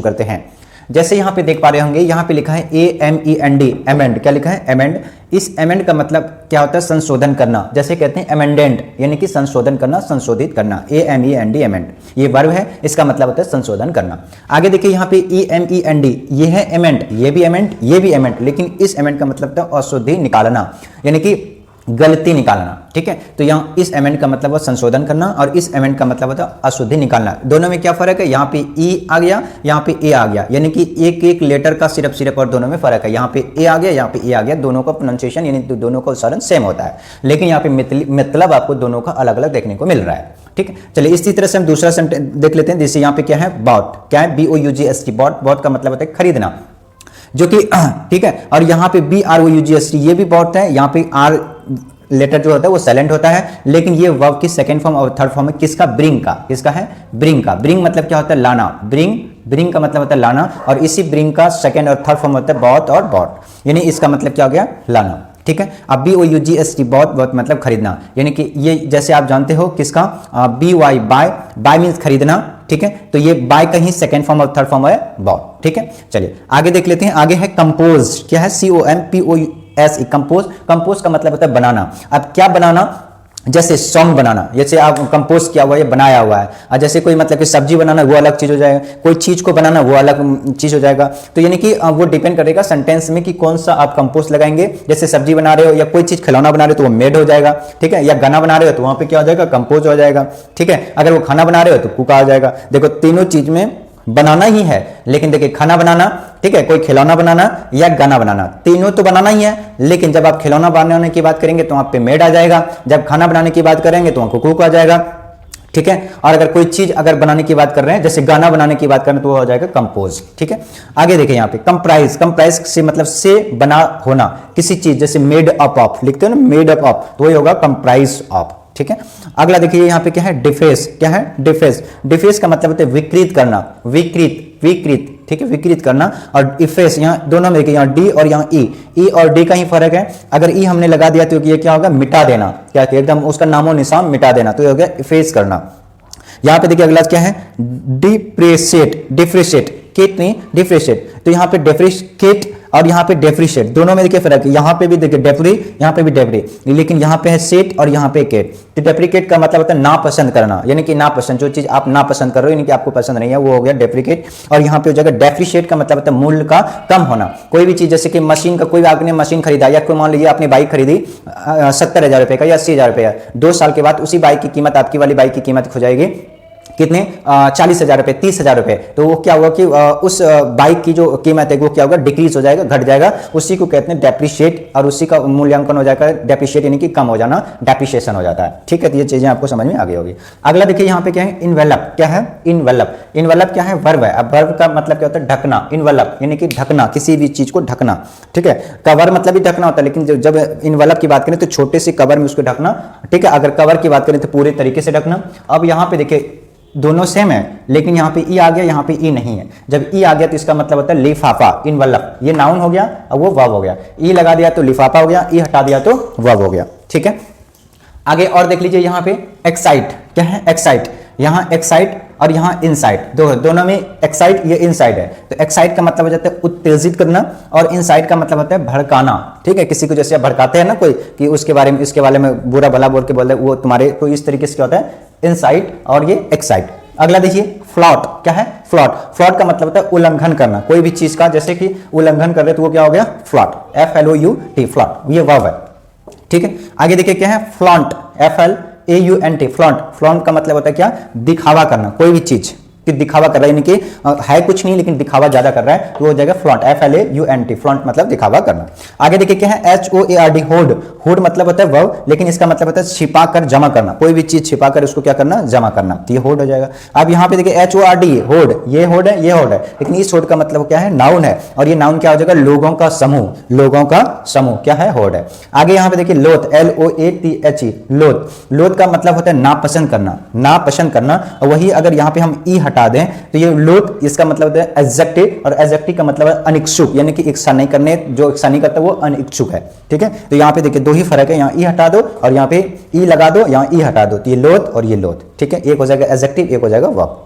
करते हैं। जैसे यहाँ पे देख पा रहे होंगे, यहाँ पे लिखा है AMEND, एमेंड। क्या लिखा है? एमेंड। इस एमेंड का मतलब क्या होता है? संशोधन करना। जैसे कहते हैं एमेंडेंट, यानी कि संशोधन करना, संशोधित करना। AMEND, एमेंड, ये वर्ब है, इसका मतलब होता है संशोधन करना। आगे देखिए यहाँ पे EMEND, ये है एमेंड, ये भी एमेंड, ये भी एमेंड, लेकिन इस एमेंड का मतलब होता है अशुद्धि निकालना, यानी कि गलती निकालना। ठीक है, तो यहाँ इस एमेंड का मतलब है संशोधन करना और इस एमेंड का मतलब होता है अशुद्धि निकालना। दोनों में क्या फर्क है? यहाँ पे ई आ गया, यहाँ पे ए आ गया, यानी कि एक एक लेटर का सिर्फ और दोनों में फर्क है। यहाँ पे ए आ गया, यहाँ पे ए आ गया, दोनों का प्रोनाउंसिएशन यानी दोनों का उच्चारण सेम होता है, लेकिन यहाँ पे मतलब आपको दोनों का अलग अलग देखने को मिल रहा है। ठीक है, चलिए इसी तरह से हम दूसरा सेंटेंस देख लेते हैं। जैसे यहाँ पे क्या है? बॉट। क्या है? BOUGST, bot. बॉट का मतलब होता है खरीदना, जो कि ठीक है, और यहाँ पे BROUGST, ये भी बॉट है। यहाँ पे आर लेटर जो होता है वो साइलेंट होता है, लेकिन ये वर्ब की सेकंड फॉर्म और थर्ड फॉर्म है किसका? ब्रिंग का। किसका है? ब्रिंग का। ब्रिंग मतलब क्या होता है? लाना। ब्रिंग का मतलब होता है लाना, और इसी ब्रिंग का सेकंड और थर्ड फॉर्म होता है बॉट और बॉट, यानी इसका मतलब क्या हो गया? लाना। ठीक है, अब BOUGST, बॉट मतलब खरीदना, यानी कि ये जैसे आप जानते हो किसका? BY, बाय मीन्स खरीदना। ठीक है, तो ये बाय का ही सेकंड फॉर्म और थर्ड फॉर्म है बॉट। ठीक है, चलिए आगे देख लेते हैं। आगे है कंपोज। क्या है? COMPOSE, compose. कंपोज का मतलब होता है बनाना। अब क्या बनाना? जैसे सॉन्ग बनाना, जैसे आप कंपोज किया हुआ है, बनाया हुआ है। और जैसे कोई मतलब कि सब्जी बनाना, वो अलग चीज हो जाएगा, कोई चीज को बनाना वो अलग चीज हो जाएगा। तो यानी कि वो डिपेंड करेगा सेंटेंस में कि कौन सा आप कंपोज लगाएंगे। जैसे सब्जी बना रहे हो या कोई चीज खिलौना बना रहे हो तो वो मेड हो जाएगा। ठीक है, या गाना बना रहे हो तो वहां पे क्या हो जाएगा? कंपोज हो जाएगा। ठीक है, अगर वो खाना बना रहे हो तो कुका हो जाएगा। देखो तीनों चीज में बनाना ही है, लेकिन देखिए खाना बनाना, ठीक है, कोई खिलौना बनाना या गाना बनाना, तीनों तो बनाना ही है, लेकिन जब आप खिलौना बनाने की बात करेंगे तो वहां पे मेड आ जाएगा, जब खाना बनाने की बात करेंगे तो वहां कुक आ जाएगा। ठीक है, और अगर कोई चीज अगर बनाने की बात कर रहे हैं, जैसे गाना बनाने की बात करें तो वो हो जाएगा कंपोज। ठीक है, आगे देखिए यहाँ पे कंप्राइज। कंप्राइज से मतलब से बना होना किसी चीज, जैसे मेड अप ऑफ लिखते हो ना, मेड अप ऑफ, तो वही होगा कंप्राइज ऑफ। ठीक है, अगला देखिए यहाँ पे क्या है? डिफेस। क्या है? डिफेस। डिफेस का मतलब होता है विकृत करना, विकृत। ठीक है, विकृत करना। और इफेस, यहाँ दोनों में देखिए, यहाँ डी और यहाँ ई और डी का ही फर्क है। अगर ई हमने लगा दिया तो ये क्या होगा? मिटा देना। क्या एकदम उसका नामो निशान मिटा देना, तो ये हो गया इफेस करना। यहाँ पे देखिए अगला क्या है? डिफ्रेशिएट। केट नहीं, डिफ्रेशिएट। तो यहाँ पे डेप्रिशिएट और यहाँ पे डेप्रिशिएट, दोनों में देखिए फर्क है। यहाँ पे भी देखिए डेप्री, यहाँ पे भी डेप्री, लेकिन यहाँ पे है सेट और यहाँ पे केट। तो डेप्रिकेट का मतलब होता है नापसंद करना, यानी कि नापसंद, जो चीज आप नापसंद कर रहे हो यानी कि आपको पसंद नहीं है, वो हो गया डेप्रिकेट। और यहाँ पे हो जाएगा डेप्रिशिएट का मतलब होता है मूल्य का कम होना। कोई भी चीज, जैसे कि मशीन का, कोई आपने मशीन खरीदा या कोई मान लीजिए आपने बाइक खरीदी 70,000 रुपए का या 80,000 रुपए का, 2 साल के बाद उसी बाइक की कीमत, आपकी वाली बाइक की कीमत हो जाएगी कितने? 40,000 रुपए, 30,000 रुपए। तो वो क्या हुआ कि उस बाइक की जो कीमत है वो क्या होगा? डिक्रीज हो जाएगा, घट जाएगा। उसी को कहते हैं डेप्रिशिएट, और उसी का मूल्यांकन हो जाएगा डेप्रिशिएट, यानी कि कम हो जाना, डेप्रिसिएशन हो जाता है। ठीक है, तो ये चीजें आपको समझ में आ गई होगी। अगला देखिए यहाँ पे क्या है? इनवेलप। क्या है? इनवेलप। इनवेलप क्या है? वर्ब है। अब वर्ब का मतलब क्या होता है? ढकना। इनवेलप यानी कि ढकना, किसी भी चीज को ढकना। ठीक है, कवर मतलब भी ढकना होता है, लेकिन जब इनवेलप की बात करें तो छोटे से कवर में उसको ढकना। ठीक है, अगर कवर की बात करें तो पूरे तरीके से ढकना। अब यहाँ पे देखिए दोनों सेम है, लेकिन यहाँ पे ई आ गया, यहाँ पे ई नहीं है। जब ई आ गया तो इसका मतलब होता है लिफाफा, इनवलप। ये नाउन हो गया और वो वर्ब हो गया। ई लगा दिया तो लिफाफा हो गया, ई हटा दिया तो वर्ब हो गया। ठीक है, आगे और देख लीजिए यहाँ पे एक्साइट। क्या है? एक्साइट। यहाँ एक्साइट और यहाँ इनसाइट, दोनों में एक्साइट, ये इनसाइट है। तो एक्साइट का मतलब हो जाता है उत्तेजित करना, और इनसाइट का मतलब होता है भड़काना। ठीक है, किसी को जैसे आप भड़काते हैं ना कोई, कि उसके बारे में, इसके बारे में बुरा भला बोल के बोल रहे वो तुम्हारे, तो इस तरीके से क्या होता है? इनसाइट और ये एक्साइट। अगला देखिए फ्लॉट। क्या है? फ्लॉट। फ्लॉट का मतलब होता है उल्लंघन करना, कोई भी चीज का, जैसे कि उल्लंघन कर रहे तो वो क्या हो गया? फ्लॉट। FLOUT, फ्लॉट, ये वर्ब है। ठीक है, आगे देखिए क्या है? फ्लॉन्ट। FLAUNT, flaunt. फ्लॉन्ट का मतलब होता है क्या? दिखावा करना, कोई भी चीज कि दिखावा कर रहा है, यानी कि है कुछ नहीं लेकिन दिखावा ज्यादा कर रहा है, तो वो हो जाएगा फ्लॉन्ट। FLAUNT, फ्लॉन्ट मतलब दिखावा करना। आगे देखिए क्या है? HOARD, होड। होड मतलब होता है वर्ब, लेकिन इसका मतलब होता है छिपा कर जमा करना, कोई भी चीज छिपा कर उसको क्या करना? जमा करना, तो ये होड हो जाएगा। अब यहाँ पे देखिए HORD, होड, ये होड है, ये होड है, लेकिन इस होड का मतलब क्या है? नाउन है, और ये नाउन क्या हो जाएगा? लोगों का समूह, लोगों का समूह। क्या है? होड है। आगे यहाँ पे देखिए लोथ, LOATHE, लोथ। लोथ का मतलब होता है नापसंद करना, नापसंद करना। और वही अगर यहाँ पे हम ई हटा दें तो ये लोथ, इसका मतलब होता है एडजेक्टिव, और एडजेक्टिव का मतलब है अनिच्छुक, यानी कि इच्छा नहीं करने, जो इच्छा नहीं करता वो अनिच्छुक है। ठीक है, तो यहाँ पे देखिए दो ही फर्क है, यहाँ ई हटा दो और यहाँ पे ई लगा दो, यहाँ ई हटा दो, तो ये लोथ और ये लोथ। ठीक है, एक हो जाएगा एडजेक्टिव, एक हो जाएगा वर्ब।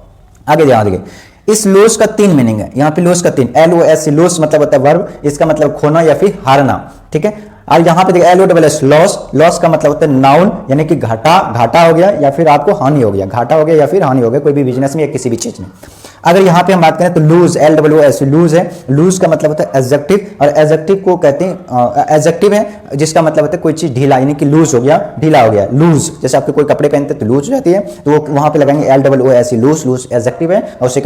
आगे जाओ देखिए इस लॉस का 3 मीनिंग है, यहाँ पे लॉस का 3, LOS, लॉस मतलब होता है वर्ब, इसका मतलब खोना या फिर हारना, ठीक है। और यहाँ पे देखिए LOSS, लॉस, लॉस का मतलब होता है नाउन, यानी कि घाटा, घाटा हो गया या फिर आपको हानि हो गया, घाटा हो गया या फिर हानि हो गया कोई भी बिजनेस में या किसी भी चीज में। अगर यहाँ पे हम बात करें तो लूज, LOOS, लूज है, लूज का मतलब होता है एडजेक्टिव, और एडजेक्टिव को कहते हैं, एडजेक्टिव है जिसका मतलब होता है कोई चीज ढीला, यानी कि लूज हो गया, ढीला हो गया, लूज। जैसे आपके कोई कपड़े पहनते हैं तो लूज हो जाती है, तो वो वहां पे लगाएंगे LOOS, लूज, लूज एडजेक्टिव है और उसे